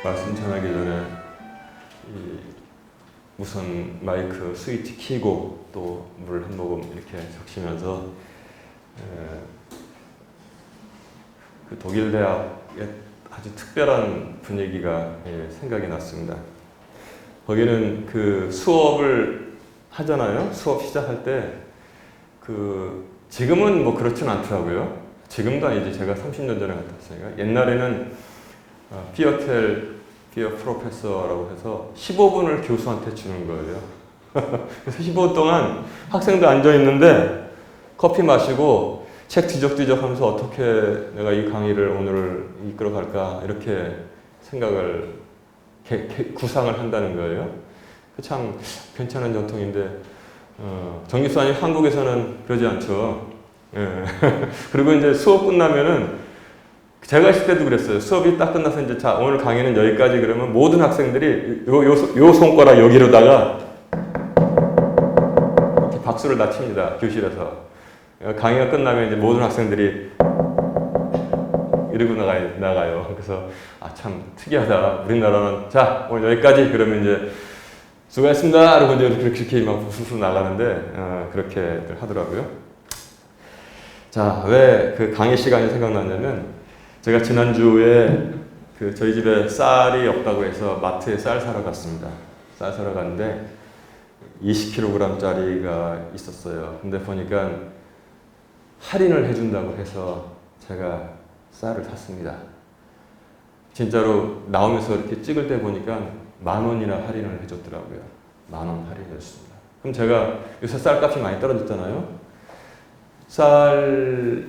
말씀 전하기 전에 우선 마이크 스위치 켜고 또 물 한 모금 이렇게 적시면서 그 독일 대학의 아주 특별한 분위기가 생각이 났습니다. 거기는 그 수업을 하잖아요. 수업 시작할 때 지금은 뭐 그렇진 않더라고요. 지금도 아니지. 제가 30년 전에 갔다 왔으니까. 옛날에는 피어 프로페서라고 해서 15분을 교수한테 주는 거예요. 그래서 15분 동안 학생도 앉아 있는데 커피 마시고 책 뒤적뒤적 하면서 어떻게 내가 이 강의를 오늘 이끌어 갈까 이렇게 생각을 구상을 한다는 거예요. 참 괜찮은 전통인데 정 교수님 한국에서는 그러지 않죠. 예. 그리고 이제 수업 끝나면은 제가 있을 때도 그랬어요. 수업이 딱 끝나서 이제 자 오늘 강의는 여기까지 그러면 모든 학생들이 요 손가락 여기로다가 이렇게 박수를 다 칩니다. 교실에서. 강의가 끝나면 이제 모든 학생들이 이러고 나가요. 그래서 참 특이하다. 우리나라는 자 오늘 여기까지 그러면 이제 수고했습니다. 그러고 이제 그렇게 막 부스스 나가는데 그렇게들 하더라고요. 자, 왜 그 강의 시간이 생각났냐면 제가 지난주에 저희 집에 쌀이 없다고 해서 마트에 쌀 사러 갔습니다. 쌀 사러 갔는데 20kg짜리가 있었어요. 근데 보니까 할인을 해준다고 해서 제가 쌀을 샀습니다. 진짜로 나오면서 이렇게 찍을 때 보니까 10,000원이나 할인을 해줬더라고요. 10,000원 할인해줬습니다. 그럼 제가 요새 쌀값이 많이 떨어졌잖아요. 쌀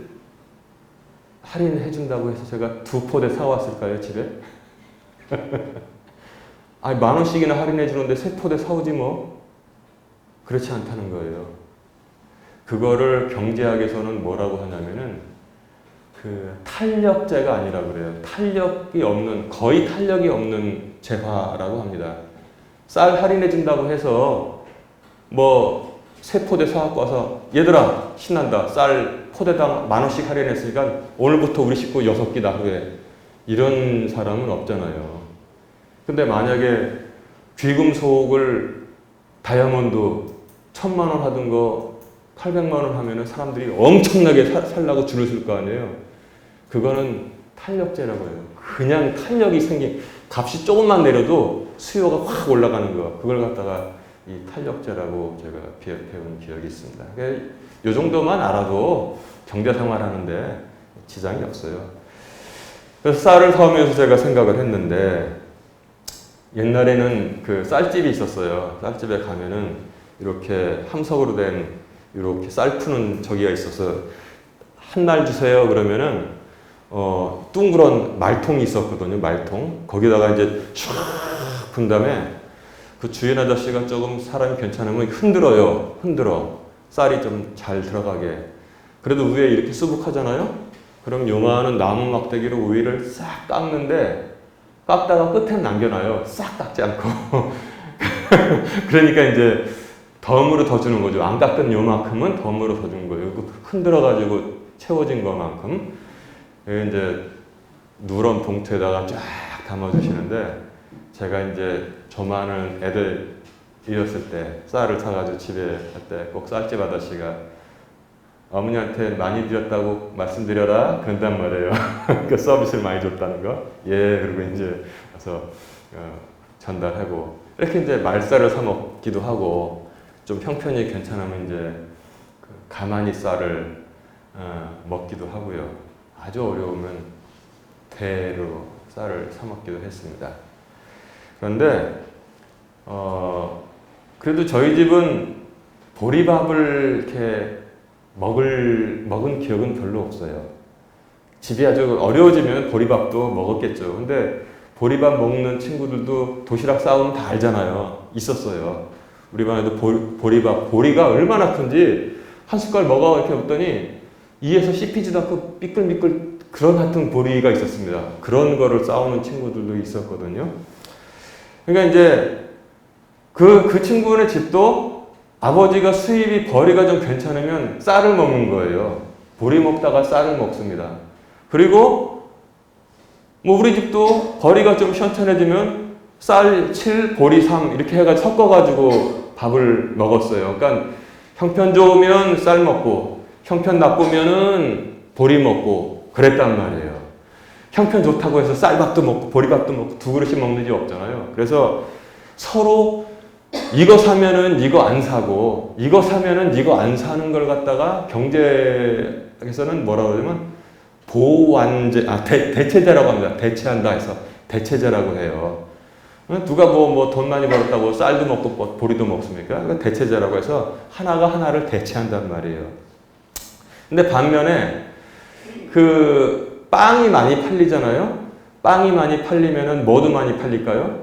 할인해준다고 해서 제가 2포대 사왔을까요, 집에? 아니, 10,000원씩이나 할인해주는데 3포대 사오지 뭐. 그렇지 않다는 거예요. 그거를 경제학에서는 뭐라고 하냐면은 탄력재가 아니라 그래요. 거의 탄력이 없는 재화라고 합니다. 쌀 할인해준다고 해서 뭐 3포대 사갖고 와서 얘들아 신난다. 쌀 포대당 10,000원씩 할인했으니까 오늘부터 우리 식구 6끼 하루에 이런 사람은 없잖아요. 근데 만약에 귀금속을 다이아몬드 1,000만 원 하던 거 800만 원 하면은 사람들이 엄청나게 살라고 줄을 쓸 거 아니에요. 그거는 탄력재라고 해요. 그냥 탄력이 생긴 값이 조금만 내려도 수요가 확 올라가는 거. 그걸 갖다가 이 탄력재라고 제가 배운 기억이 있습니다. 이 정도만 알아도 경제생활 하는데 지장이 없어요. 그래서 쌀을 사오면서 제가 생각을 했는데 옛날에는 그 쌀집이 있었어요. 쌀집에 가면은 이렇게 함석으로 된 이렇게 쌀 푸는 저기가 있어서 한 날 주세요 그러면은 둥그런 말통이 있었거든요. 말통. 거기다가 이제 쫙 푼 다음에 그 주인 아저씨가 조금 사람이 괜찮으면 흔들어. 쌀이 좀 잘 들어가게. 그래도 위에 이렇게 수북하잖아요? 그럼 요만한 나무 막대기로 위를 싹 깎는데 깎다가 끝엔 남겨놔요. 싹 깎지 않고. 그러니까 이제 덤으로 더 주는 거죠. 안 깎은 요만큼은 덤으로 더 주는 거예요. 흔들어가지고 채워진 것만큼. 이제 누런 봉투에다가 쫙 담아주시는데 제가 이제 저만은 애들 이었을 때 쌀을 사가지고 집에 갈 때 꼭 쌀집 아저씨가 어머니한테 많이 드렸다고 말씀드려라 그런단 말이에요. 그 서비스를 많이 줬다는 거. 예, 그리고 이제 와서 전달하고 이렇게 이제 말쌀을 사 먹기도 하고 좀 형편이 괜찮으면 이제 가만히 쌀을 먹기도 하고요. 아주 어려우면 대로 쌀을 사 먹기도 했습니다. 그런데 그래도 저희 집은 보리밥을 이렇게 먹은 기억은 별로 없어요. 집이 아주 어려워지면 보리밥도 먹었겠죠. 근데 보리밥 먹는 친구들도 도시락 싸우면 다 알잖아요. 있었어요. 우리 반에도 보리가 얼마나 큰지 한 숟갈 먹어 이렇게 먹더니 이에서 씹히지도 않고 미끌미끌 그런 하여튼 보리가 있었습니다. 그런 거를 싸우는 친구들도 있었거든요. 그러니까 이제 그 친구네 집도 아버지가 수입이 벌이가 좀 괜찮으면 쌀을 먹는 거예요. 보리 먹다가 쌀을 먹습니다. 그리고 뭐 우리 집도 거리가 좀 시원찮아지면 쌀 7, 보리 3 이렇게 해가지고 섞어가지고 밥을 먹었어요. 그러니까 형편 좋으면 쌀 먹고 형편 나쁘면은 보리 먹고 그랬단 말이에요. 형편 좋다고 해서 쌀밥도 먹고 보리밥도 먹고 두 그릇씩 먹는 집 없잖아요. 그래서 서로 이거 사면은 이거 안 사고 이거 사면은 이거 안 사는 걸 갖다가 경제에서는 뭐라고 그러냐면 보완제, 대체제라고 합니다. 대체한다 해서 대체제라고 해요. 누가 뭐 돈 많이 벌었다고 쌀도 먹고 보리도 먹습니까? 대체제라고 해서 하나가 하나를 대체한단 말이에요. 근데 반면에 그 빵이 많이 팔리잖아요. 빵이 많이 팔리면은 뭐도 많이 팔릴까요?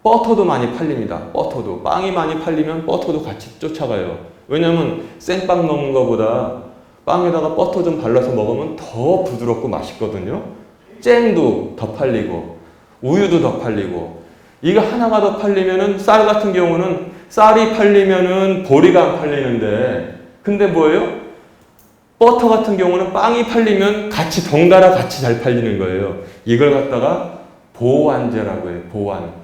버터도 많이 팔립니다. 버터도. 빵이 많이 팔리면 버터도 같이 쫓아가요. 왜냐면 생빵 먹는 것보다 빵에다가 버터 좀 발라서 먹으면 더 부드럽고 맛있거든요. 잼도 더 팔리고 우유도 더 팔리고 이거 하나가 더 팔리면은 쌀 같은 경우는 쌀이 팔리면은 보리가 안 팔리는데 근데 뭐예요? 버터 같은 경우는 빵이 팔리면 같이 덩달아 같이 잘 팔리는 거예요. 이걸 갖다가 보완제라고 해요. 보완.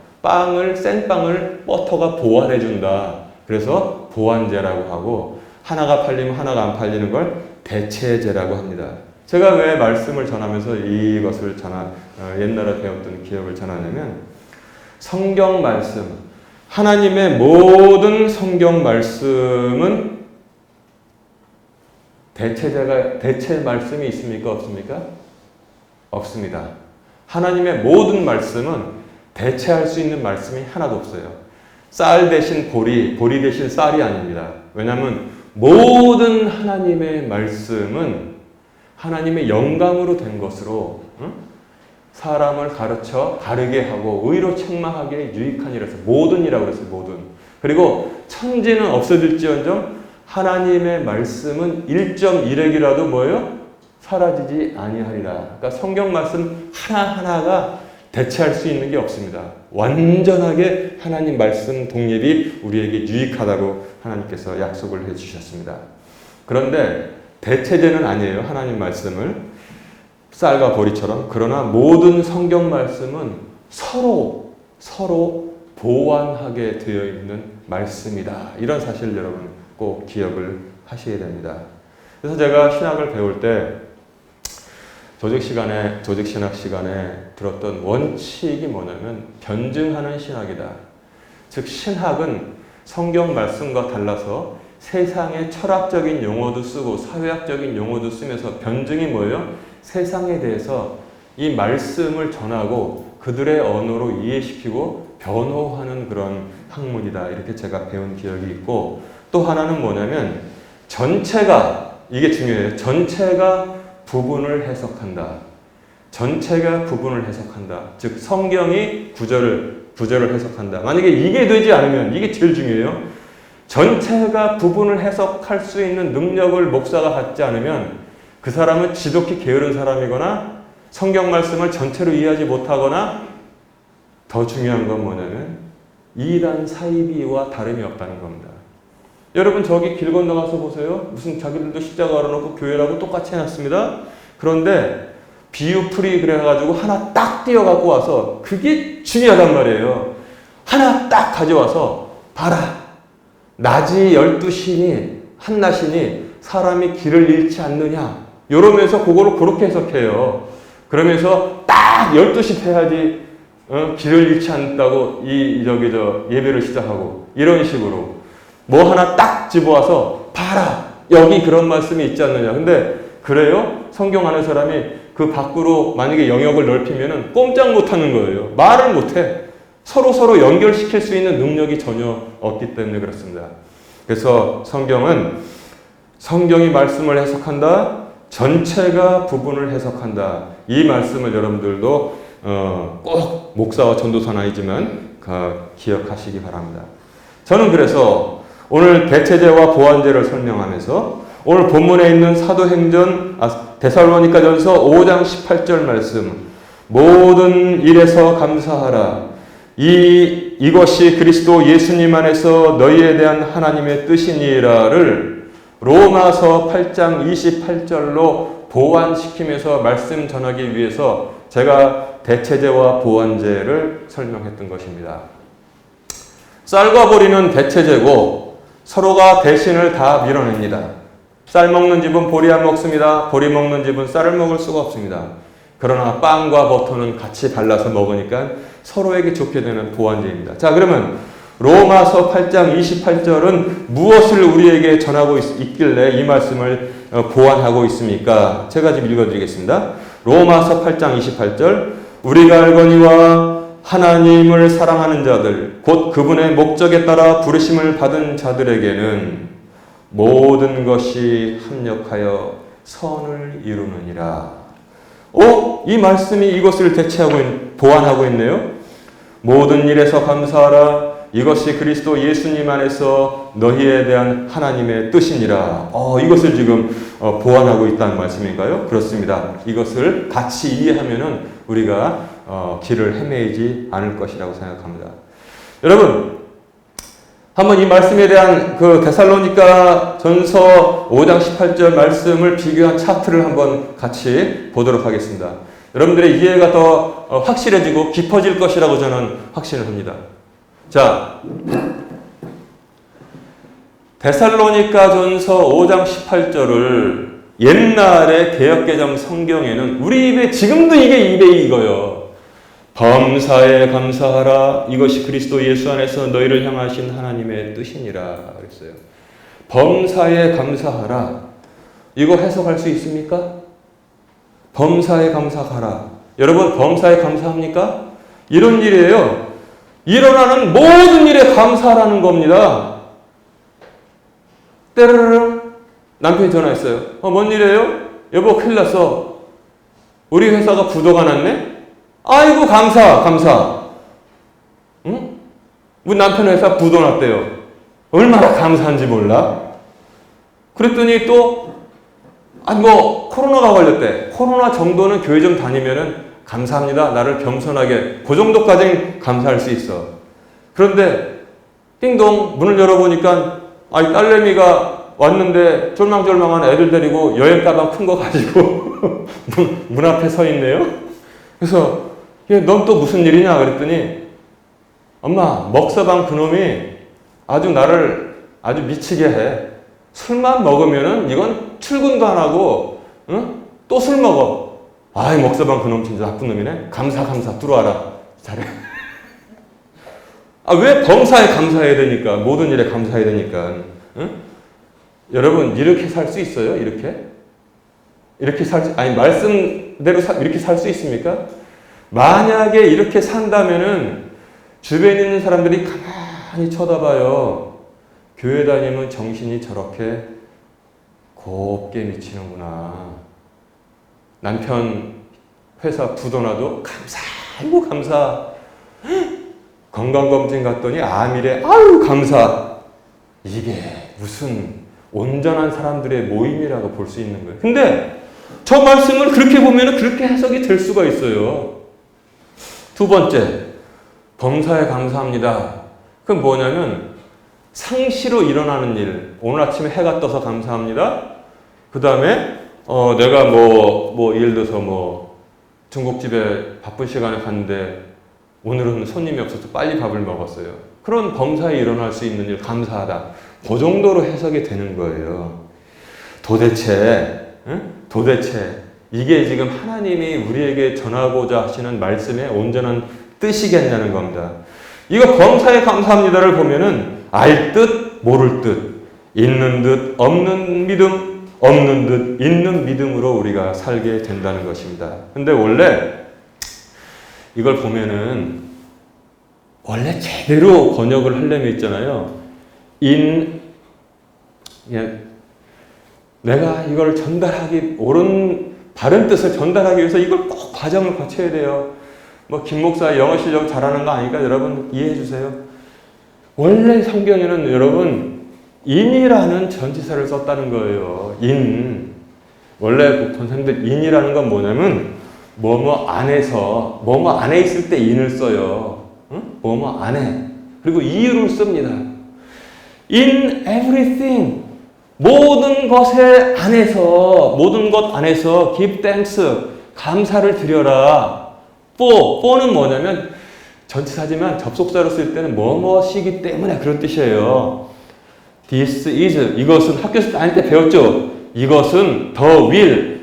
생빵을 버터가 보완해준다. 그래서 보완제라고 하고 하나가 팔리면 하나가 안 팔리는 걸 대체제라고 합니다. 제가 왜 말씀을 전하면서 이것을 옛날에 배웠던 기억을 전하냐면 성경 말씀, 하나님의 모든 성경 말씀은 대체 말씀이 있습니까? 없습니까? 없습니다. 하나님의 모든 말씀은 대체할 수 있는 말씀이 하나도 없어요. 쌀 대신 보리 대신 쌀이 아닙니다. 왜냐하면 모든 하나님의 말씀은 하나님의 영감으로 된 것으로 사람을 가르쳐 바르게 하고 의로 책망하기에 유익하니라서 모든이라고 그랬어요. 모든. 그리고 천지는 없어질지언정 하나님의 말씀은 1.1핵이라도 뭐예요? 사라지지 아니하리라. 그러니까 성경 말씀 하나하나가 대체할 수 있는 게 없습니다. 완전하게 하나님 말씀 독립이 우리에게 유익하다고 하나님께서 약속을 해주셨습니다. 그런데 대체제는 아니에요. 하나님 말씀을 쌀과 보리처럼. 그러나 모든 성경 말씀은 서로 보완하게 되어 있는 말씀이다. 이런 사실을 여러분 꼭 기억을 하셔야 됩니다. 그래서 제가 신학을 배울 때 조직신학 시간에 들었던 원칙이 뭐냐면 변증하는 신학이다. 즉 신학은 성경 말씀과 달라서 세상의 철학적인 용어도 쓰고 사회학적인 용어도 쓰면서 변증이 뭐예요? 세상에 대해서 이 말씀을 전하고 그들의 언어로 이해시키고 변호하는 그런 학문이다. 이렇게 제가 배운 기억이 있고 또 하나는 뭐냐면 이게 중요해요. 전체가 부분을 해석한다. 전체가 부분을 해석한다. 즉 성경이 구절을 해석한다. 만약에 이게 되지 않으면 이게 제일 중요해요. 전체가 부분을 해석할 수 있는 능력을 목사가 갖지 않으면 그 사람은 지독히 게으른 사람이거나 성경 말씀을 전체로 이해하지 못하거나 더 중요한 건 뭐냐면 이단 사이비와 다름이 없다는 겁니다. 여러분 저기 길 건너가서 보세요. 무슨 자기들도 십자가 걸어놓고 교회라고 똑같이 해놨습니다. 그런데 비유풀이 그래가지고 하나 딱 띄어갖고 와서 그게 중요하단 말이에요. 하나 딱 가져와서 봐라. 낮이 12시니 한낮이니 사람이 길을 잃지 않느냐. 이러면서 그거를 그렇게 해석해요. 그러면서 딱 12시 해야지 길을 잃지 않다고 예배를 시작하고 이런 식으로 뭐 하나 딱 집어와서 봐라. 여기 그런 말씀이 있지 않느냐. 근데 그래요? 성경 아는 사람이 그 밖으로 만약에 영역을 넓히면은 꼼짝 못하는 거예요. 말을 못해. 서로 연결시킬 수 있는 능력이 전혀 없기 때문에 그렇습니다. 그래서 성경이 말씀을 해석한다. 전체가 부분을 해석한다. 이 말씀을 여러분들도 꼭 목사와 전도사는 아니지만 기억하시기 바랍니다. 저는 그래서 오늘 대체제와 보완제를 설명하면서 오늘 본문에 있는 데살로니가전서 5장 18절 말씀 모든 일에서 감사하라. 이것이 그리스도 예수님 안에서 너희에 대한 하나님의 뜻이니라를 로마서 8장 28절로 보완시키면서 말씀 전하기 위해서 제가 대체제와 보완제를 설명했던 것입니다. 쌀과 보리는 대체제고 서로가 대신을 다 밀어냅니다. 쌀 먹는 집은 보리 안 먹습니다. 보리 먹는 집은 쌀을 먹을 수가 없습니다. 그러나 빵과 버터는 같이 발라서 먹으니까 서로에게 좋게 되는 보완제입니다. 자, 그러면 로마서 8장 28절은 무엇을 우리에게 전하고 있길래 이 말씀을 보완하고 있습니까? 제가 지금 읽어드리겠습니다. 로마서 8장 28절 우리가 알거니와 하나님을 사랑하는 자들 곧 그분의 목적에 따라 부르심을 받은 자들에게는 모든 것이 합력하여 선을 이루느니라. 이 말씀이 이것을 보완하고 있네요. 모든 일에서 감사하라. 이것이 그리스도 예수님 안에서 너희에 대한 하나님의 뜻이니라. 이것을 지금 보완하고 있다는 말씀인가요? 그렇습니다. 이것을 같이 이해하면은 우리가 길을 헤매이지 않을 것이라고 생각합니다. 여러분, 한번 이 말씀에 대한 그 데살로니가 전서 5장 18절 말씀을 비교한 차트를 한번 같이 보도록 하겠습니다. 여러분들의 이해가 더 확실해지고 깊어질 것이라고 저는 확신을 합니다. 자, 데살로니가 전서 5장 18절을 옛날의 개역개정 성경에는 우리 입에 지금도 이게 입에 익어요. 범사에 감사하라. 이것이 그리스도 예수 안에서 너희를 향하신 하나님의 뜻이니라 그랬어요. 범사에 감사하라. 이거 해석할 수 있습니까? 범사에 감사하라. 여러분, 범사에 감사합니까? 이런 일이에요. 일어나는 모든 일에 감사하라는 겁니다. 때르르 남편이 전화했어요. 뭔 일이에요? 여보, 큰일 났어. 우리 회사가 부도가 났네? 아이고, 감사. 응? 우리 남편 회사 부도 났대요. 얼마나 감사한지 몰라? 그랬더니 또, 코로나가 걸렸대. 코로나 정도는 교회 좀 다니면은 감사합니다. 나를 겸손하게. 그 정도까지는 감사할 수 있어. 그런데, 띵동, 문을 열어보니까, 딸내미가 왔는데, 쫄망쫄망한 애들 데리고 여행 가방 큰 거 가지고, 문 앞에 서 있네요. 그래서, 넌 또 무슨 일이냐? 그랬더니, 엄마, 먹서방 그놈이 아주 나를 아주 미치게 해. 술만 먹으면은 이건 출근도 안 하고, 응? 또 술 먹어. 먹서방 그놈 진짜 나쁜 놈이네. 감사, 들어와라. 잘해. 왜 범사에 감사해야 되니까? 모든 일에 감사해야 되니까. 응? 여러분, 이렇게 살 수 있어요? 이렇게 말씀대로 이렇게 살 수 있습니까? 만약에 이렇게 산다면은 주변에 있는 사람들이 가만히 쳐다봐요. 교회 다니면 정신이 저렇게 곱게 미치는구나. 남편 회사 부도나도 감사. 건강검진 갔더니 암이래. 감사. 이게 무슨 온전한 사람들의 모임이라고 볼 수 있는 거예요. 근데 저 말씀을 그렇게 보면 그렇게 해석이 될 수가 있어요. 두 번째, 범사에 감사합니다. 그건 뭐냐면 상시로 일어나는 일. 오늘 아침에 해가 떠서 감사합니다. 그 다음에 내가 예를 들어서 중국집에 바쁜 시간에 갔는데 오늘은 손님이 없어서 빨리 밥을 먹었어요. 그런 범사에 일어날 수 있는 일 감사하다. 그 정도로 해석이 되는 거예요. 도대체 이게 지금 하나님이 우리에게 전하고자 하시는 말씀의 온전한 뜻이겠냐는 겁니다. 이거 범사에 감사합니다를 보면은 알 듯 모를 듯 있는 듯 없는 믿음 없는 듯 있는 믿음으로 우리가 살게 된다는 것입니다. 근데 원래 이걸 보면은 원래 제대로 번역을 하려면 있잖아요. 내가 이걸 바른 뜻을 전달하기 위해서 이걸 꼭 과정을 거쳐야 돼요. 김 목사 영어 실력 잘하는 거 아니까 여러분 이해해 주세요. 원래 성경에는 여러분 인이라는 전치사를 썼다는 거예요. 원래 선생님들 인이라는 건 뭐냐면 뭐뭐 안에 있을 때 인을 써요. 응? 뭐뭐 안에. 그리고 이유를 씁니다. In everything. 모든 것 안에서 give thanks. 감사를 드려라. for는 뭐냐면 전치사지만 접속사로 쓸 때는 뭐뭐시기 때문에 그런 뜻이에요. This is, 이것은 학교에서 다닐 때 배웠죠. 이것은 the will,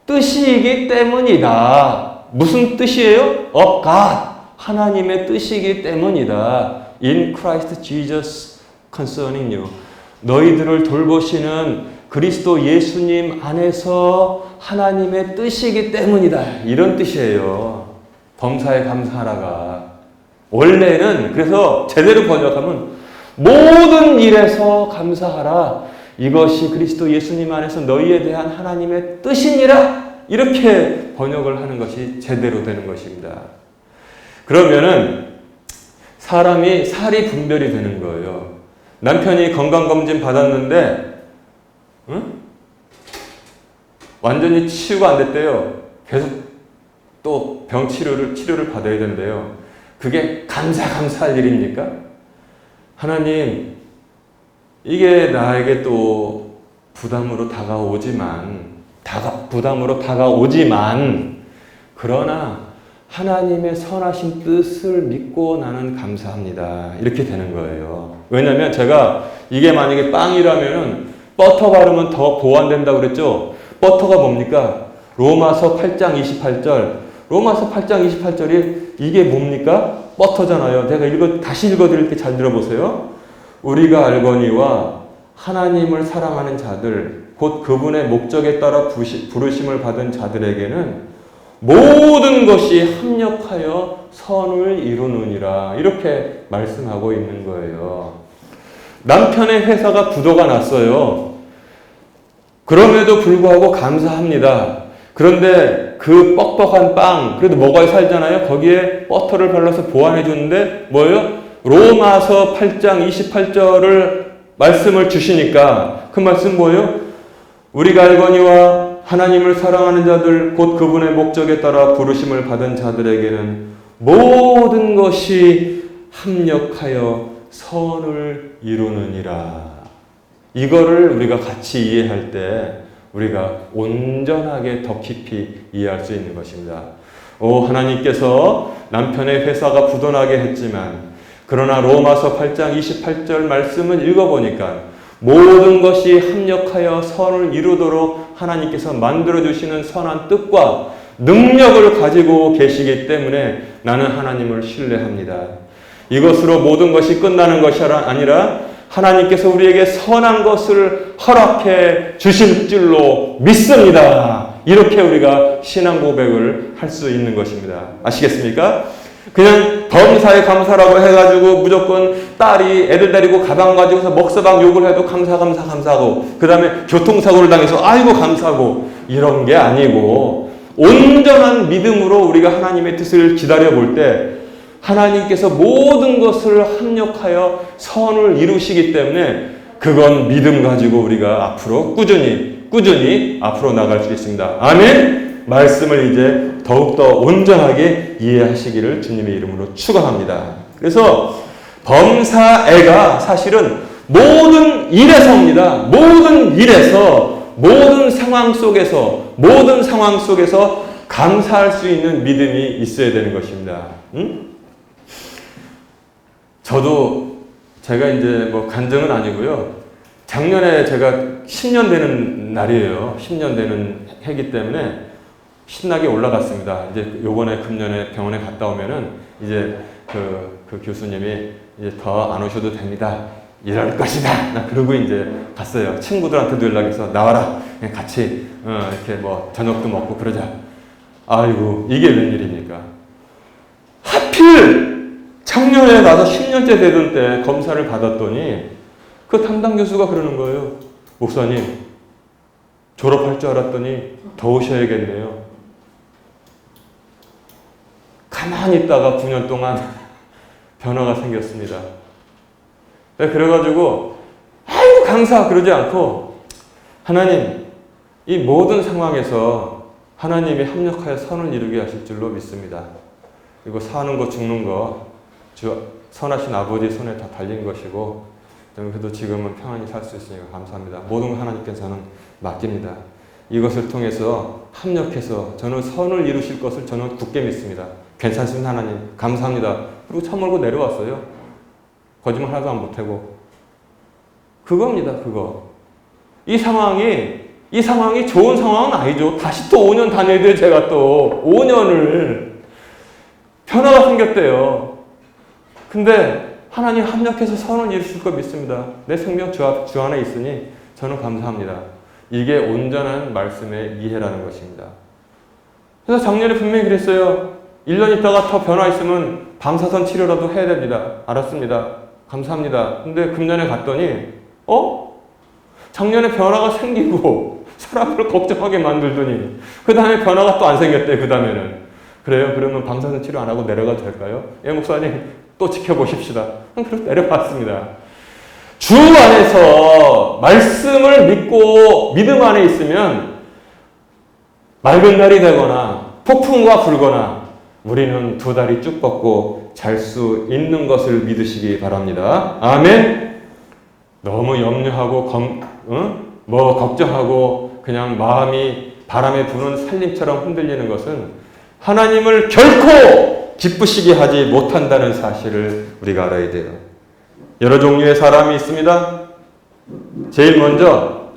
뜻이기 때문이다. 무슨 뜻이에요? Of God, 하나님의 뜻이기 때문이다. In Christ Jesus concerning you, 너희들을 돌보시는 그리스도 예수님 안에서 하나님의 뜻이기 때문이다. 이런 뜻이에요. 범사에 감사하라가. 원래는 그래서 제대로 번역하면 모든 일에서 감사하라. 이것이 그리스도 예수님 안에서 너희에 대한 하나님의 뜻이니라. 이렇게 번역을 하는 것이 제대로 되는 것입니다. 그러면은 사람이 살이 분별이 되는 거예요. 남편이 건강검진 받았는데 완전히 치유가 안 됐대요. 계속 또 병 치료를 받아야 된대요. 그게 감사할 일입니까? 하나님, 이게 나에게 또 부담으로 다가오지만, 그러나 하나님의 선하신 뜻을 믿고 나는 감사합니다. 이렇게 되는 거예요. 왜냐면 제가 이게 만약에 빵이라면은 버터 바르면 더 보완된다고 그랬죠? 버터가 뭡니까? 로마서 8장 28절. 로마서 8장 28절이 이게 뭡니까? 버터잖아요. 내가 다시 읽어드릴게. 잘 들어보세요. 우리가 알거니와 하나님을 사랑하는 자들, 곧 그분의 목적에 따라 부르심을 받은 자들에게는 모든 것이 합력하여 선을 이루느니라. 이렇게 말씀하고 있는 거예요. 남편의 회사가 부도가 났어요. 그럼에도 불구하고 감사합니다. 그런데 그 뻑뻑한 빵, 그래도 먹어야 살잖아요. 거기에 버터를 발라서 보완해 주는데 뭐예요? 로마서 8장 28절을 말씀을 주시니까 그 말씀 뭐예요? 우리가 알거니와 하나님을 사랑하는 자들, 곧 그분의 목적에 따라 부르심을 받은 자들에게는 모든 것이 합력하여 선을 이루느니라. 이거를 우리가 같이 이해할 때 우리가 온전하게 더 깊이 이해할 수 있는 것입니다. 하나님께서 남편의 회사가 부도나게 했지만, 그러나 로마서 8장 28절 말씀을 읽어보니까 모든 것이 합력하여 선을 이루도록 하나님께서 만들어주시는 선한 뜻과 능력을 가지고 계시기 때문에 나는 하나님을 신뢰합니다. 이것으로 모든 것이 끝나는 것이 아니라 하나님께서 우리에게 선한 것을 허락해 주실 줄로 믿습니다. 이렇게 우리가 신앙 고백을 할 수 있는 것입니다. 아시겠습니까? 그냥 범사에 감사라고 해가지고 무조건 딸이 애들 데리고 가방 가지고서 먹서방 욕을 해도 감사하고, 그 다음에 교통사고를 당해서 아이고 감사하고, 이런 게 아니고 온전한 믿음으로 우리가 하나님의 뜻을 기다려 볼 때 하나님께서 모든 것을 합력하여 선을 이루시기 때문에 그건 믿음 가지고 우리가 앞으로 꾸준히 앞으로 나갈 수 있습니다. 아멘. 말씀을 이제 더욱더 온전하게 이해하시기를 주님의 이름으로 축원합니다. 그래서 범사애가 사실은 모든 일에서입니다. 모든 상황 속에서 감사할 수 있는 믿음이 있어야 되는 것입니다. 저도 제가 이제 간증은 아니고요. 작년에 제가 10년 되는 날이에요. 10년 되는 해기 때문에 신나게 올라갔습니다. 이제 요번에 금년에 병원에 갔다 오면은 이제 그 교수님이 이제 더 안 오셔도 됩니다. 이럴 것이다. 나 그러고 이제 갔어요. 친구들한테도 연락해서 나와라. 그냥 같이 이렇게 저녁도 먹고 그러자. 아이고, 이게 웬일입니까? 하필 작년에 나서 10년째 되던 때 검사를 받았더니 그 담당 교수가 그러는 거예요. 목사님, 졸업할 줄 알았더니 더 오셔야겠네요. 가만히 있다가 9년 동안 변화가 생겼습니다. 그래가지고 아이고 감사 그러지 않고, 하나님, 이 모든 상황에서 하나님이 합력하여 선을 이루게 하실 줄로 믿습니다. 그리고 사는 거 죽는 거 주 선하신 아버지 손에 다 달린 것이고, 그래도 지금은 평안히 살 수 있으니까 감사합니다. 모든 거 하나님께서는 맡깁니다. 이것을 통해서 합력해서 저는 선을 이루실 것을 저는 굳게 믿습니다. 괜찮습니다, 하나님. 감사합니다. 그리고 차 몰고 내려왔어요. 거짓말 하나도 안 보태고. 그겁니다, 그거. 이 상황이 좋은 상황은 아니죠. 다시 또 5년 다녀야 돼요, 제가 또. 5년을. 변화가 생겼대요. 근데 하나님 합력해서 선을 이루실 거 믿습니다. 내 생명 주 안에 있으니 저는 감사합니다. 이게 온전한 말씀의 이해라는 것입니다. 그래서 작년에 분명히 그랬어요. 1년 있다가 더 변화 있으면 방사선 치료라도 해야 됩니다. 알았습니다. 감사합니다. 근데 금년에 갔더니 작년에 변화가 생기고 사람을 걱정하게 만들더니 그 다음에 변화가 또 안 생겼대. 그 다음에는. 그래요? 그러면 방사선 치료 안 하고 내려가도 될까요? 예, 목사님 또 지켜보십시다. 그래서 내려봤습니다. 주 안에서 말씀을 믿고 믿음 안에 있으면 맑은 날이 되거나 폭풍과 불거나 우리는 두 다리 쭉 뻗고 잘 수 있는 것을 믿으시기 바랍니다. 아멘. 너무 염려하고 걱정하고 그냥 마음이 바람에 부는 살림처럼 흔들리는 것은 하나님을 결코 기쁘시게 하지 못한다는 사실을 우리가 알아야 돼요. 여러 종류의 사람이 있습니다. 제일 먼저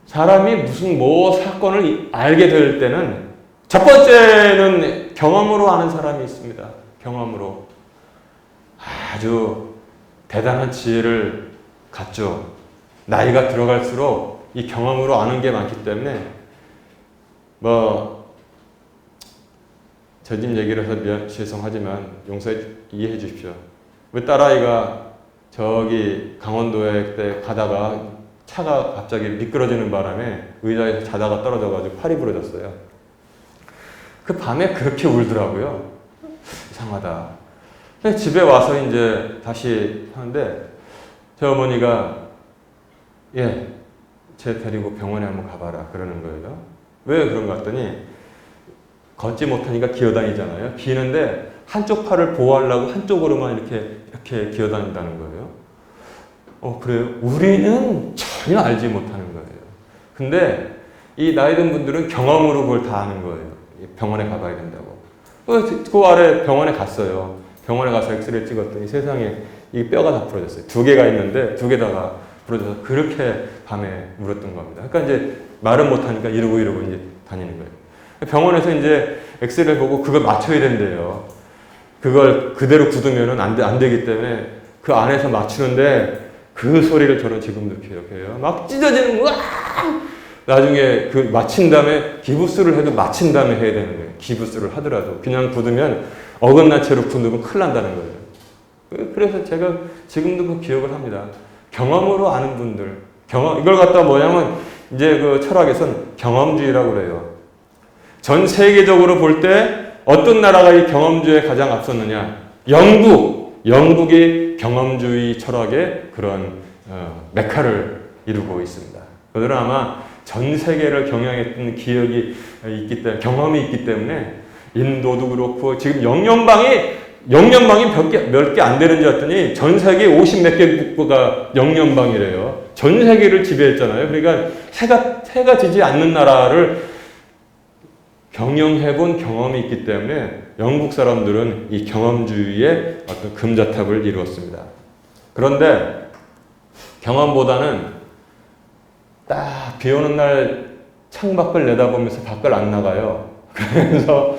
사람이 무슨 사건을 알게 될 때는 첫 번째는 경험으로 아는 사람이 있습니다. 경험으로. 아주 대단한 지혜를 갖죠. 나이가 들어갈수록 이 경험으로 아는 게 많기 때문에 저 집 얘기를 해서 죄송하지만 이해해 주십시오. 왜 딸아이가 저기 강원도에 그때 가다가 차가 갑자기 미끄러지는 바람에 의자에서 자다가 떨어져가지고 팔이 부러졌어요. 그 밤에 그렇게 울더라고요. 이상하다. 집에 와서 이제 다시 하는데 제 어머니가 쟤 데리고 병원에 한번 가봐라 그러는 거예요. 왜 그런가 했더니 걷지 못하니까 기어다니잖아요. 기는데 한쪽 팔을 보호하려고 한쪽으로만 이렇게 기어다닌다는 거예요. 그래요? 우리는 전혀 알지 못하는 거예요. 근데 이 나이 든 분들은 경험으로 그걸 다 아는 거예요. 병원에 가봐야 된다고. 그 아래 병원에 갔어요. 병원에 가서 엑스레이 찍었더니 세상에 이 뼈가 다 부러졌어요. 2개가 있는데 2개 다가 부러져서 그렇게 밤에 울었던 겁니다. 그러니까 이제 말은 못하니까 이러고 이제 다니는 거예요. 병원에서 이제 엑스레이를 보고 그걸 맞춰야 된대요. 그걸 그대로 굳으면 안 되기 때문에 그 안에서 맞추는데 그 소리를 저는 지금도 기억해요. 막 찢어지는 거야. 나중에 그 마친 다음에 기부스를 해도 마친 다음에 해야 되는 거예요. 기부스를 하더라도 그냥 굳으면 어긋난 채로 굳으면 큰일 난다는 거예요. 그래서 제가 지금도 그 기억을 합니다. 경험으로 아는 분들, 이걸 갖다 뭐냐면 이제 그 철학에서는 경험주의라고 그래요. 전 세계적으로 볼 때 어떤 나라가 이 경험주의에 가장 앞섰느냐? 영국이 경험주의 철학의 그런 메카를 이루고 있습니다. 그들은 아마 전 세계를 경영했던 기억이 있기 때문에 경험이 있기 때문에 인도도 그렇고 지금 영연방이 몇 개 안 되는 줄 알았더니 전 세계 50몇 개 국가가 영연방이래요. 전 세계를 지배했잖아요. 그러니까 해가 지지 않는 나라를 경영해본 경험이 있기 때문에 영국 사람들은 이 경험주의의 어떤 금자탑을 이루었습니다. 그런데 경험보다는 딱 비 오는 날 창밖을 내다보면서 밖을 안 나가요. 그래서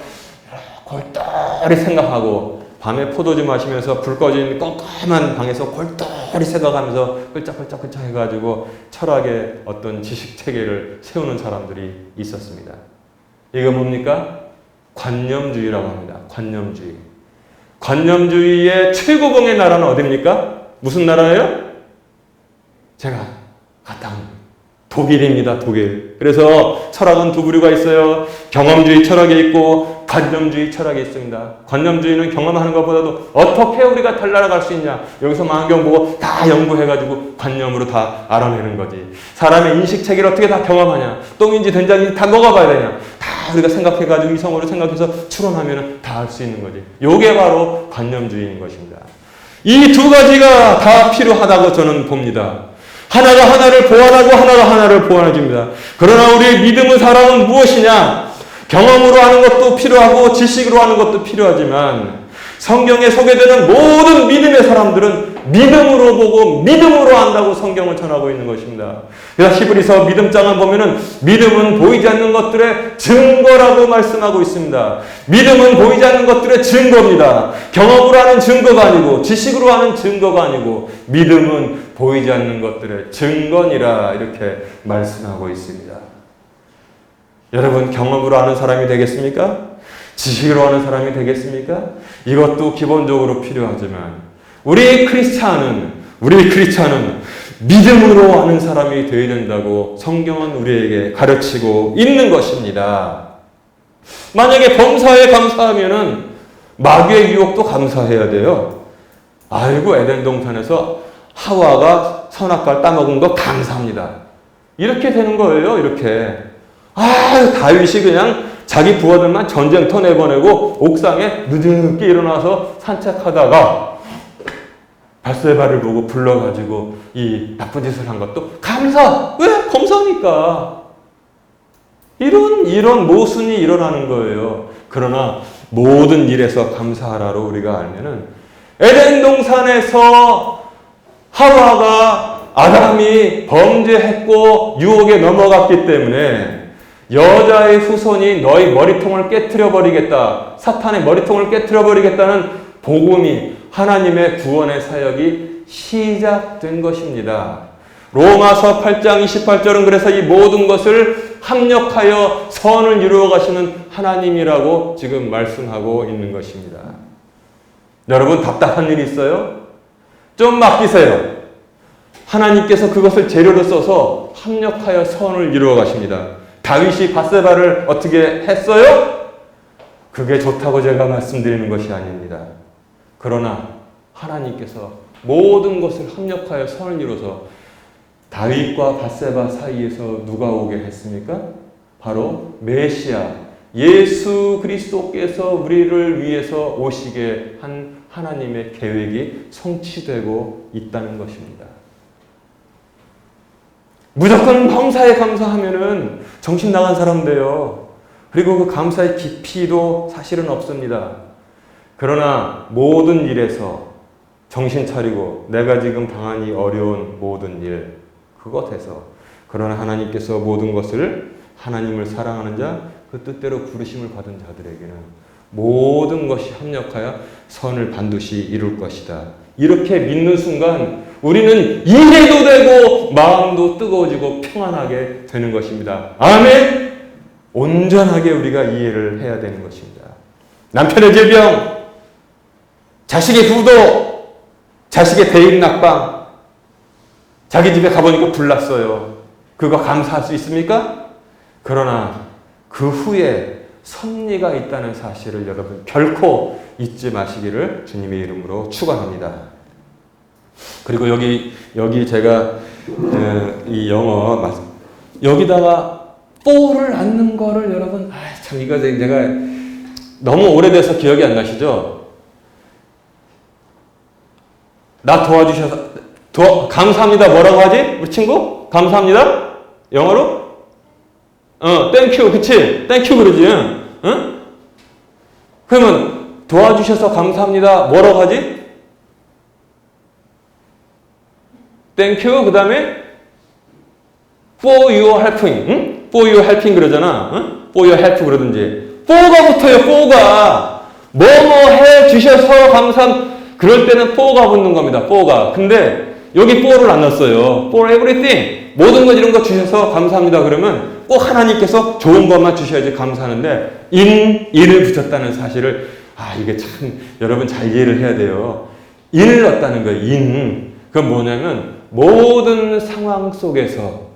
골똘히 생각하고 밤에 포도주 마시면서 불 꺼진 깜깜한 방에서 골똘히 생각하면서 끌짝끌짝 해가지고 철학의 어떤 지식 체계를 세우는 사람들이 있었습니다. 이거 뭡니까? 관념주의라고 합니다. 관념주의. 관념주의의 최고봉의 나라는 어디입니까? 무슨 나라예요? 제가 갔다 온 독일입니다. 독일. 그래서 철학은 두 부류가 있어요. 경험주의 철학이 있고 관념주의 철학이 있습니다. 관념주의는 경험하는 것보다도 어떻게 우리가 잘 날아갈 수 있냐. 여기서 망경 보고 다 연구해가지고 관념으로 다 알아내는 거지. 사람의 인식체계를 어떻게 다 경험하냐. 똥인지 된장인지 다 먹어봐야 되냐. 다 우리가 생각해가지고 이성으로 생각해서 추론하면 다 알 수 있는 거지. 요게 바로 관념주의인 것입니다. 이 두 가지가 다 필요하다고 저는 봅니다. 하나가 하나를 보완하고 하나가 하나를 보완해 줍니다. 그러나 우리의 믿음의 사랑은 무엇이냐? 경험으로 하는 것도 필요하고 지식으로 하는 것도 필요하지만 성경에 소개되는 모든 믿음의 사람들은 믿음으로 보고 믿음으로 한다고 성경을 전하고 있는 것입니다. 그래서 히브리서 믿음장을 보면은 믿음은 보이지 않는 것들의 증거라고 말씀하고 있습니다. 믿음은 보이지 않는 것들의 증거입니다. 경험으로 하는 증거가 아니고 지식으로 하는 증거가 아니고 믿음은 보이지 않는 것들의 증거니라 이렇게 말씀하고 있습니다. 여러분 경험으로 하는 사람이 되겠습니까? 지식으로 하는 사람이 되겠습니까? 이것도 기본적으로 필요하지만 우리 크리스찬은 믿음으로 하는 사람이 되어야 된다고 성경은 우리에게 가르치고 있는 것입니다. 만약에 범사에 감사하면은 마귀의 유혹도 감사해야 돼요. 아이고 에덴 동산에서 하와가 선악과를 따먹은 거 감사합니다. 이렇게 되는 거예요. 이렇게. 다윗이 그냥 자기 부하들만 전쟁터 내보내고 옥상에 늦게 일어나서 산책하다가 바세바를 보고 불러가지고 이 나쁜 짓을 한 것도 감사! 왜? 검사니까. 이런 모순이 일어나는 거예요. 그러나 모든 일에서 감사하라로 우리가 알면은 에덴 동산에서 하와가 아담이 범죄했고 유혹에 넘어갔기 때문에 여자의 후손이 너희 머리통을 깨트려 버리겠다. 사탄의 머리통을 깨트려 버리겠다는 복음이 하나님의 구원의 사역이 시작된 것입니다. 로마서 8장 28절은 그래서 이 모든 것을 합력하여 선을 이루어 가시는 하나님이라고 지금 말씀하고 있는 것입니다. 여러분 답답한 일이 있어요? 좀 맡기세요. 하나님께서 그것을 재료로 써서 합력하여 선을 이루어 가십니다. 다윗이 바세바를 어떻게 했어요? 그게 좋다고 제가 말씀드리는 것이 아닙니다. 그러나 하나님께서 모든 것을 합력하여 선을 이루어서 다윗과 바세바 사이에서 누가 오게 했습니까? 바로 메시아 예수 그리스도께서 우리를 위해서 오시게 한 하나님의 계획이 성취되고 있다는 것입니다. 무조건 범사에 감사하면은 정신 나간 사람 돼요. 그리고 그 감사의 깊이도 사실은 없습니다. 그러나 모든 일에서 정신 차리고 내가 지금 당한 이 어려운 모든 일 그것에서 그러나 하나님께서 모든 것을 하나님을 사랑하는 자 그 뜻대로 부르심을 받은 자들에게는 모든 것이 합력하여 선을 반드시 이룰 것이다. 이렇게 믿는 순간 우리는 이해도 되고 마음도 뜨거워지고 평안하게 되는 것입니다. 아멘! 온전하게 우리가 이해를 해야 되는 것입니다. 남편의 질병, 자식의 부도, 자식의 대입 낙방, 자기 집에 가보니까 불났어요. 그거 감사할 수 있습니까? 그러나 그 후에 섭리가 있다는 사실을 여러분 결코 잊지 마시기를 주님의 이름으로 축원합니다. 그리고 여기 제가 이 영어 여기다가 뽀를 앉는 거를 여러분 참 이거 제가 너무 오래돼서 기억이 안 나시죠? 나 도와주셔서 감사합니다. 뭐라고 하지? 우리 친구? 감사합니다. 영어로? 땡큐, 그치? 땡큐 그러지, 응? 그러면 도와주셔서 감사합니다. 뭐라고 하지? 땡큐, 그 다음에 for your helping, 응? for your helping 그러잖아, 응? for your help 그러든지. for가 붙어요, for가. 뭐뭐 해주셔서 그럴 때는 for가 붙는 겁니다, for가. 근데 여기 for를 안 넣었어요. for everything. 모든 것 이런 거 주셔서 감사합니다. 그러면 꼭 하나님께서 좋은 것만 주셔야지 감사하는데 in을 붙였다는 사실을 이게 참 여러분 잘 이해를 해야 돼요. in을 넣었다는 거예요. in. 그건 뭐냐면 모든 상황 속에서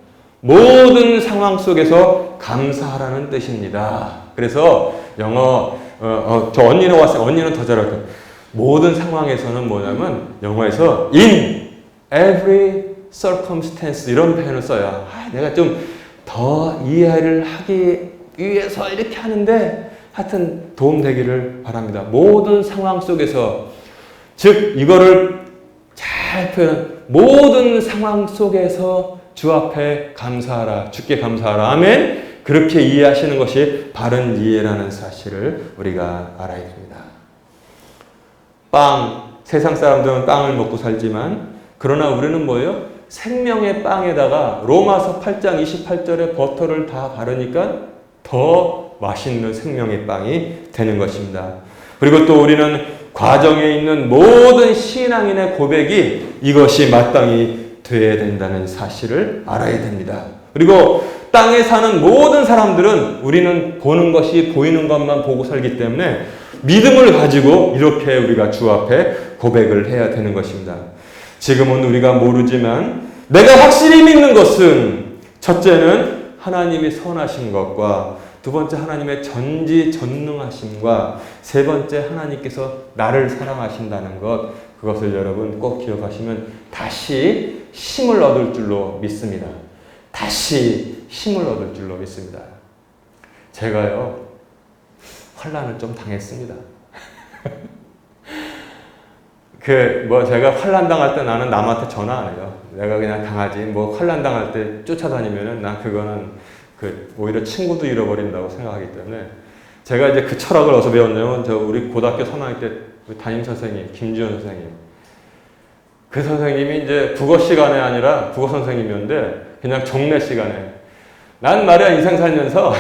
감사하라는 뜻입니다. 그래서 영어 저 언니는 왔어요. 언니는 더 잘할 거예요. 모든 상황에서는 뭐냐면 영어에서 in every circumstance 이런 표현을 써요. 내가 좀 더 이해를 하기 위해서 이렇게 하는데 하여튼 도움되기를 바랍니다. 모든 상황 속에서 즉 이거를 잘 표현. 모든 상황 속에서 주 앞에 감사하라. 주께 감사하라. 아멘. 그렇게 이해하시는 것이 바른 이해라는 사실을 우리가 알아야 됩니다. 세상 사람들은 빵을 먹고 살지만 그러나 우리는 뭐예요? 생명의 빵에다가 로마서 8장 28절에 버터를 다 바르니까 더 맛있는 생명의 빵이 되는 것입니다. 그리고 또 우리는 과정에 있는 모든 신앙인의 고백이 이것이 마땅히 되어야 된다는 사실을 알아야 됩니다. 그리고 땅에 사는 모든 사람들은 우리는 보는 것이 보이는 것만 보고 살기 때문에 믿음을 가지고 이렇게 우리가 주 앞에 고백을 해야 되는 것입니다. 지금은 우리가 모르지만 내가 확실히 믿는 것은 첫째는 하나님이 선하신 것과 두 번째 하나님의 전지전능하심과 세 번째 하나님께서 나를 사랑하신다는 것, 그것을 여러분 꼭 기억하시면 다시 힘을 얻을 줄로 믿습니다. 다시 힘을 얻을 줄로 믿습니다. 제가요 환난을 좀 당했습니다. 제가 환난 당할 때 나는 남한테 전화 안 해요. 내가 그냥 당하지. 환난 당할 때 쫓아다니면은 난 그거는 오히려 친구도 잃어버린다고 생각하기 때문에 제가 이제 그 철학을 어디서 배웠냐면 우리 고등학교 3학년 때 담임 선생님 김지현 선생님, 그 선생님이 이제 국어 시간에 아니라 국어 선생님이었는데 그냥 정례 시간에 난 말이야 인생 살면서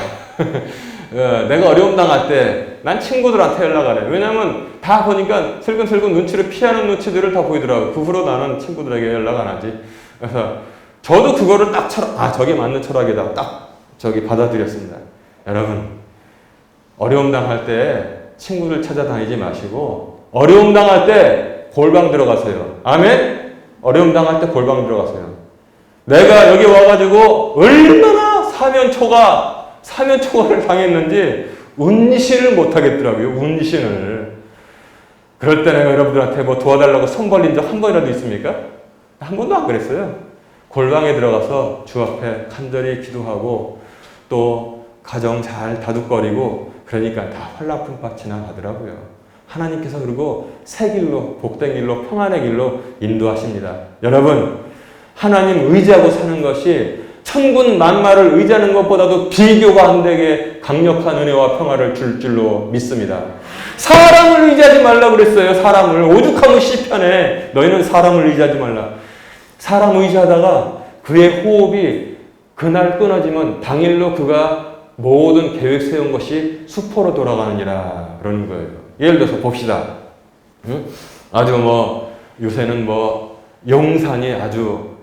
내가 어려움 당할 때 난 친구들한테 연락 안 해. 왜냐면 다 보니까 슬금슬금 눈치를 피하는 눈치들을 다 보이더라고요. 그 후로 나는 친구들에게 연락 안 하지. 그래서 저도 그거를 딱 저게 맞는 철학이다. 딱 받아들였습니다. 여러분, 어려움 당할 때 친구를 찾아다니지 마시고 어려움 당할 때 골방 들어가세요. 아멘? 어려움 당할 때 골방 들어가세요. 내가 여기 와가지고 얼마나 사면초가를 당했는지 운신을 못하겠더라고요. 운신을. 그럴 때 내가 여러분들한테 도와달라고 손 벌린 적 한 번이라도 있습니까? 한 번도 안 그랬어요. 골방에 들어가서 주 앞에 간절히 기도하고 또 가정 잘 다독거리고 그러니까 다 환난풍파 지나가더라고요. 하나님께서 그리고 새 길로, 복된 길로, 평안의 길로 인도하십니다. 여러분, 하나님 의지하고 사는 것이 천군 만마를 의지하는 것보다도 비교가 안 되게 강력한 은혜와 평화를 줄 줄로 믿습니다. 사람을 의지하지 말라고 그랬어요. 사람을. 오죽하면 시편에 너희는 사람을 의지하지 말라. 사람 의지하다가 그의 호흡이 그날 끊어지면 당일로 그가 모든 계획 세운 것이 수포로 돌아가느니라 그러는 거예요. 예를 들어서 봅시다. 아주 요새는 용산이 아주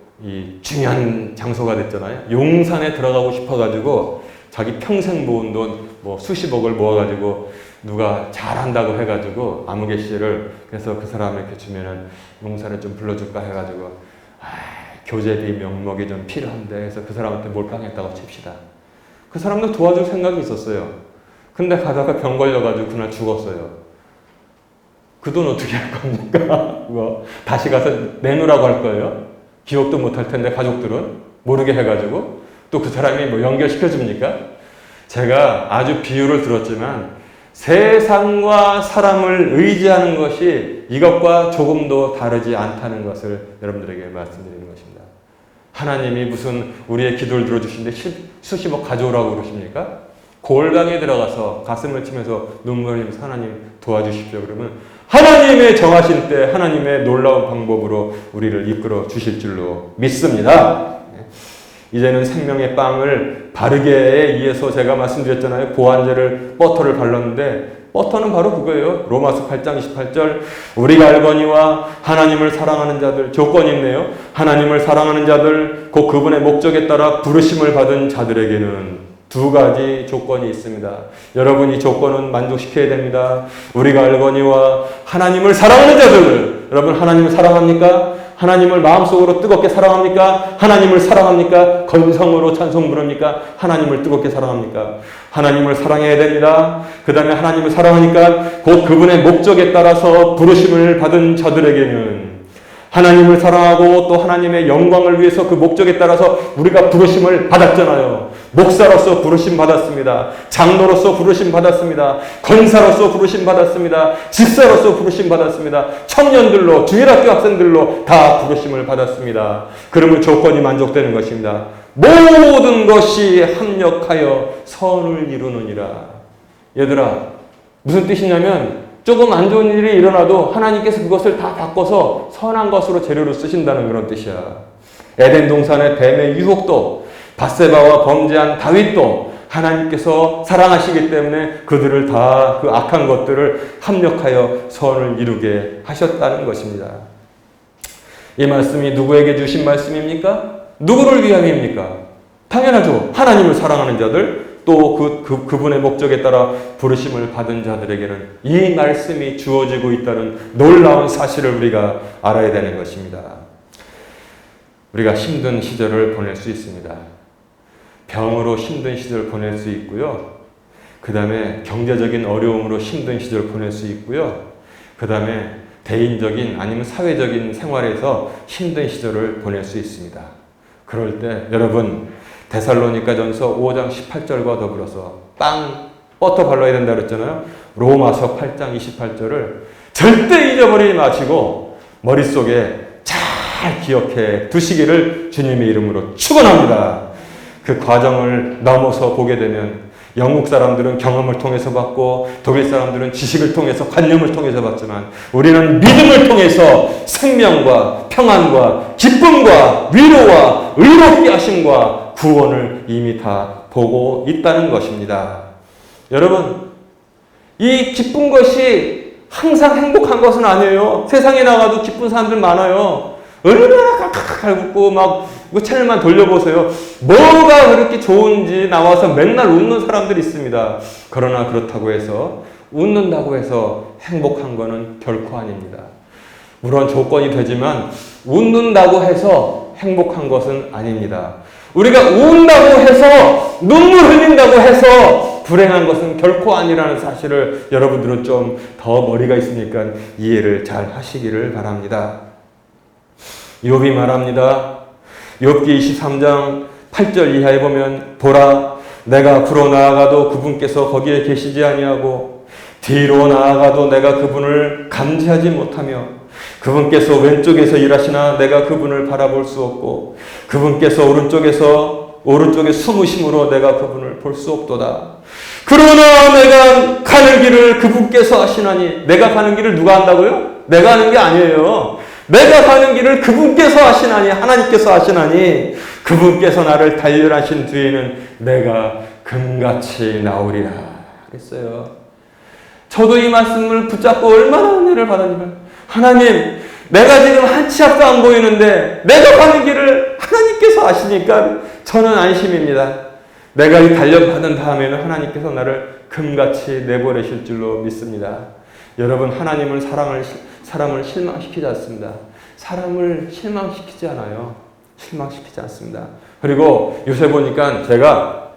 중요한 장소가 됐잖아요. 용산에 들어가고 싶어가지고 자기 평생 모은 돈 수십억을 모아가지고 누가 잘한다고 해가지고 아무개씨를 그래서 그 사람에게 주면은 용산에 좀 불러줄까 해가지고 교재비 명목이 좀 필요한데 해서 그 사람한테 몰빵했다고 칩시다. 그 사람도 도와줄 생각이 있었어요. 근데 가다가 병 걸려가지고 그날 죽었어요. 그 돈 어떻게 할 겁니까? 다시 가서 내놓으라고 할 거예요? 기억도 못할 텐데 가족들은 모르게 해가지고 또 그 사람이 연결시켜줍니까? 제가 아주 비유를 들었지만 세상과 사람을 의지하는 것이 이것과 조금도 다르지 않다는 것을 여러분들에게 말씀드리는 것입니다. 하나님이 무슨 우리의 기도를 들어주시는데 수십억 가져오라고 그러십니까? 골방에 들어가서 가슴을 치면서 눈물을 흘리면서 하나님 도와주십시오. 그러면 하나님의 정하신 때 하나님의 놀라운 방법으로 우리를 이끌어 주실 줄로 믿습니다. 이제는 생명의 빵을 바르게 위해서 제가 말씀드렸잖아요. 보안제를 버터를 발랐는데 버터는 바로 그거예요. 로마서 8장 28절 우리가 알거니와 하나님을 사랑하는 자들 조건이 있네요. 하나님을 사랑하는 자들 곧 그분의 목적에 따라 부르심을 받은 자들에게는 두 가지 조건이 있습니다. 여러분 이 조건은 만족시켜야 됩니다. 우리가 알거니와 하나님을 사랑하는 자들 여러분 하나님을 사랑합니까? 하나님을 마음속으로 뜨겁게 사랑합니까? 하나님을 사랑합니까? 건성으로 찬송 부릅니까? 하나님을 뜨겁게 사랑합니까? 하나님을 사랑해야 됩니다. 그 다음에 하나님을 사랑하니까 곧 그분의 목적에 따라서 부르심을 받은 자들에게는 하나님을 사랑하고 또 하나님의 영광을 위해서 그 목적에 따라서 우리가 부르심을 받았잖아요. 목사로서 부르심 받았습니다. 장로로서 부르심 받았습니다. 권사로서 부르심 받았습니다. 집사로서 부르심 받았습니다. 청년들로, 주일학교 학생들로 다 부르심을 받았습니다. 그러면 조건이 만족되는 것입니다. 모든 것이 합력하여 선을 이루느니라. 얘들아, 무슨 뜻이냐면 조금 안 좋은 일이 일어나도 하나님께서 그것을 다 바꿔서 선한 것으로 재료로 쓰신다는 그런 뜻이야. 에덴 동산의 뱀의 유혹도, 밧세바와 범죄한 다윗도 하나님께서 사랑하시기 때문에 그들을 다 그 악한 것들을 합력하여 선을 이루게 하셨다는 것입니다. 이 말씀이 누구에게 주신 말씀입니까? 누구를 위함입니까? 당연하죠. 하나님을 사랑하는 자들, 또 그분의 목적에 따라 부르심을 받은 자들에게는 이 말씀이 주어지고 있다는 놀라운 사실을 우리가 알아야 되는 것입니다. 우리가 힘든 시절을 보낼 수 있습니다. 병으로 힘든 시절을 보낼 수 있고요. 그 다음에 경제적인 어려움으로 힘든 시절을 보낼 수 있고요. 그 다음에 대인적인 아니면 사회적인 생활에서 힘든 시절을 보낼 수 있습니다. 그럴 때 여러분, 데살로니가전서 5장 18절과 더불어서 버터 발라야 된다 그랬잖아요. 로마서 8장 28절을 절대 잊어버리지 마시고 머릿속에 잘 기억해 두시기를 주님의 이름으로 축원합니다. 그 과정을 넘어서 보게 되면 영국 사람들은 경험을 통해서 받고 독일 사람들은 지식을 통해서 관념을 통해서 받지만 우리는 믿음을 통해서 생명과 평안과 기쁨과 위로와 의롭게 하심과 구원을 이미 다 보고 있다는 것입니다. 여러분, 이 기쁜 것이 항상 행복한 것은 아니에요. 세상에 나가도 기쁜 사람들 많아요. 얼마나 칼칼칼 웃고 막 채널만 돌려보세요. 뭐가 그렇게 좋은지 나와서 맨날 웃는 사람들이 있습니다. 그러나 그렇다고 해서 웃는다고 해서 행복한 것은 결코 아닙니다. 물론 조건이 되지만 웃는다고 해서 행복한 것은 아닙니다. 우리가 운다고 해서 눈물 흘린다고 해서 불행한 것은 결코 아니라는 사실을 여러분들은 좀 더 머리가 있으니까 이해를 잘 하시기를 바랍니다. 욥이 말합니다. 욥기 23장 8절 이하에 보면 보라, 내가 앞으로 나아가도 그분께서 거기에 계시지 아니하고 뒤로 나아가도 내가 그분을 감지하지 못하며 그분께서 왼쪽에서 일하시나 내가 그분을 바라볼 수 없고 그분께서 오른쪽에 숨으심으로 내가 그분을 볼 수 없도다. 그러나 내가 가는 길을 그분께서 하시나니. 내가 가는 길을 누가 한다고요? 내가 하는 게 아니에요. 내가 가는 길을 그분께서 하시나니, 하나님께서 하시나니 그분께서 나를 단련하신 뒤에는 내가 금같이 나오리라 그랬어요. 저도 이 말씀을 붙잡고 얼마나 은혜를 받았냐면, 하나님, 내가 지금 한 치 앞도 안 보이는데 내가 가는 길을 하나님께서 아시니까 저는 안심입니다. 내가 이 단련받은 다음에는 하나님께서 나를 금같이 내보내실 줄로 믿습니다. 여러분, 하나님은 사람을 실망시키지 않습니다. 사람을 실망시키지 않아요. 실망시키지 않습니다. 그리고 요새 보니까 제가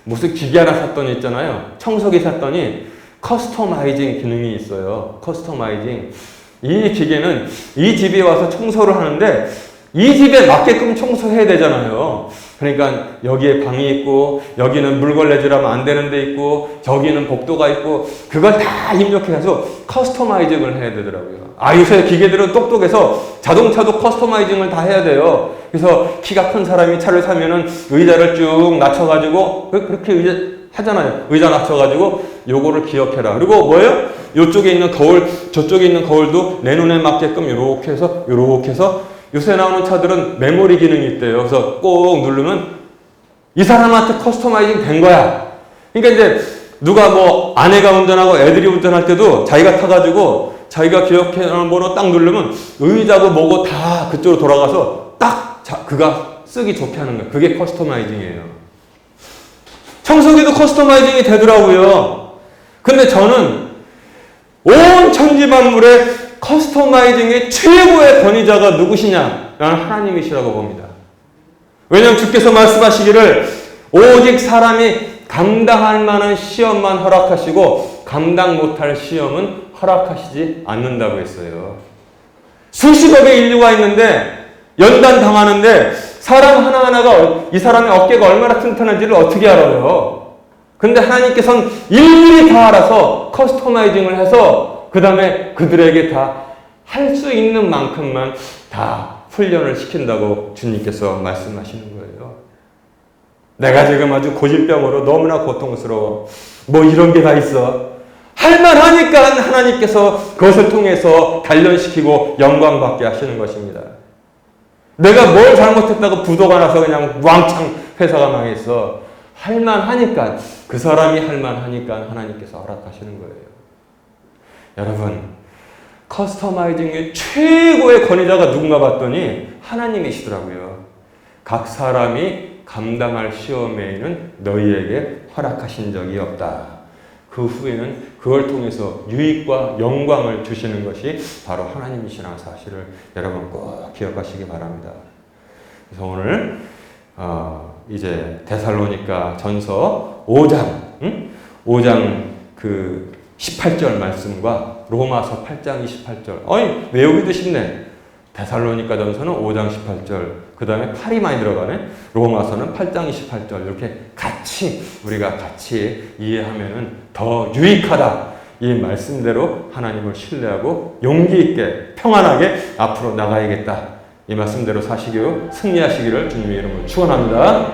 무슨 기계 하나 샀더니 있잖아요. 청소기 샀더니 커스터마이징 기능이 있어요. 커스터마이징. 이 기계는 이 집에 와서 청소를 하는데 이 집에 맞게끔 청소해야 되잖아요. 그러니까 여기에 방이 있고 여기는 물걸레질하면 안 되는 데 있고 저기는 복도가 있고 그걸 다 입력해서 커스터마이징을 해야 되더라고요. 요새 기계들은 똑똑해서 자동차도 커스터마이징을 다 해야 돼요. 그래서 키가 큰 사람이 차를 사면은 의자를 쭉 낮춰가지고 그렇게 하잖아요. 의자 낮춰가지고 요거를 기억해라. 그리고 뭐예요? 요쪽에 있는 거울, 저쪽에 있는 거울도 내 눈에 맞게끔 요렇게 해서 요새 나오는 차들은 메모리 기능이 있대요. 그래서 꼭 누르면 이 사람한테 커스터마이징 된 거야. 그러니까 이제 누가 뭐 아내가 운전하고 애들이 운전할 때도 자기가 타가지고 자기가 기억해 놓은 번호 딱 누르면 의자고 뭐고 다 그쪽으로 돌아가서 딱 그가 쓰기 좋게 하는 거예요. 그게 커스터마이징이에요. 청소기도 커스터마이징이 되더라고요. 근데 저는 온 천지만물의 커스터마이징의 최고의 권위자가 누구시냐? 나는 하나님이시라고 봅니다. 왜냐하면 주께서 말씀하시기를 오직 사람이 감당할 만한 시험만 허락하시고 감당 못할 시험은 허락하시지 않는다고 했어요. 수십억의 인류가 있는데 연단 당하는데 사람 하나하나가 이 사람의 어깨가 얼마나 튼튼한지를 어떻게 알아요? 근데 하나님께서는 일일이 다 알아서 커스터마이징을 해서 그 다음에 그들에게 다 할 수 있는 만큼만 다 훈련을 시킨다고 주님께서 말씀하시는 거예요. 내가 지금 아주 고질병으로 너무나 고통스러워. 뭐 이런 게 다 있어. 할만하니까 하나님께서 그것을 통해서 단련시키고 영광받게 하시는 것입니다. 내가 뭘 잘못했다고 부도가 나서 그냥 왕창 회사가 망했어. 할만하니까, 그 사람이 할만하니까 하나님께서 허락하시는 거예요. 여러분, 커스터마이징의 최고의 권위자가 누군가 봤더니 하나님이시더라고요. 각 사람이 감당할 시험에는 너희에게 허락하신 적이 없다. 그 후에는 그걸 통해서 유익과 영광을 주시는 것이 바로 하나님이시라는 사실을 여러분 꼭 기억하시기 바랍니다. 그래서 오늘 이제 데살로니가 전서 5장 그 18절 말씀과 로마서 8장 28절. 외우기도 쉽네. 데살로니가 전서는 5장 18절, 그 다음에 8이 많이 들어가네. 로마서는 8장 28절. 이렇게 우리가 같이 이해하면은 더 유익하다. 이 말씀대로 하나님을 신뢰하고 용기 있게 평안하게 앞으로 나가야겠다. 이 말씀대로 사시기로 승리하시기를 주님의 이름으로 축원합니다.